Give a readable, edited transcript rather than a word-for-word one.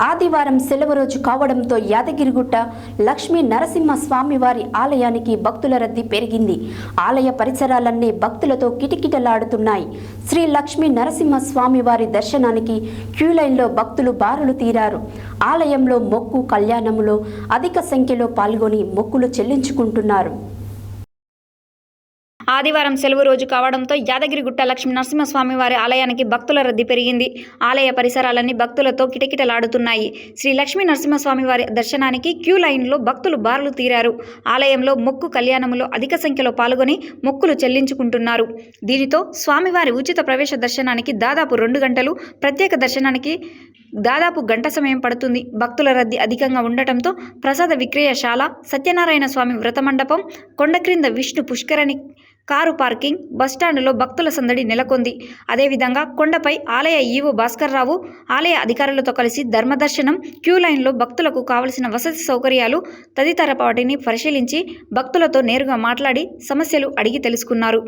ఆదివారం సెలవు రోజు కావడంతో యాదగిరిగుట్ట లక్ష్మీ నరసింహస్వామి వారి ఆలయానికి భక్తుల రద్దీ పెరిగింది. ఆలయ పరిసరాలన్నీ భక్తులతో కిటకిటలాడుతున్నాయి. శ్రీ లక్ష్మీ నరసింహస్వామి వారి దర్శనానికి క్యూలైన్లో భక్తులు బారులు తీరారు. ఆలయంలో మొక్కు కళ్యాణములో అధిక సంఖ్యలో పాల్గొని మొక్కులు చెల్లించుకుంటున్నారు. ఆదివారం సెలవు రోజు కావడంతో యాదగిరిగుట్ట లక్ష్మీ నరసింహస్వామి వారి ఆలయానికి భక్తుల రద్దీ పెరిగింది. ఆలయ పరిసరాలన్నీ భక్తులతో కిటకిటలాడుతున్నాయి. శ్రీ లక్ష్మీ నరసింహస్వామి వారి దర్శనానికి క్యూ లైన్లో భక్తులు బారులు తీరారు. ఆలయంలో మొక్కు కళ్యాణములో అధిక సంఖ్యలో పాల్గొని మొక్కులు చెల్లించుకుంటున్నారు. దీనితో స్వామివారి ఉచిత ప్రవేశ దర్శనానికి దాదాపు 2 గంటలు, ప్రత్యేక దర్శనానికి దాదాపు గంట సమయం పడుతుంది. భక్తుల రద్దీ అధికంగా ఉండటంతో ప్రసాద విక్రయశాల, సత్యనారాయణ స్వామి వ్రత మండపం, కొండ క్రింద విష్ణు పుష్కరిణి, కారు పార్కింగ్, బస్టాండులో భక్తుల సందడి నెలకొంది. అదేవిధంగా కొండపై ఆలయ ఈవో భాస్కర్ రావు ఆలయ అధికారులతో కలిసి ధర్మదర్శనం, క్యూ లైన్లో భక్తులకు కావలసిన వసతి సౌకర్యాలు తదితర వాటిని పరిశీలించి భక్తులతో నేరుగా మాట్లాడి సమస్యలు అడిగి తెలుసుకున్నారు.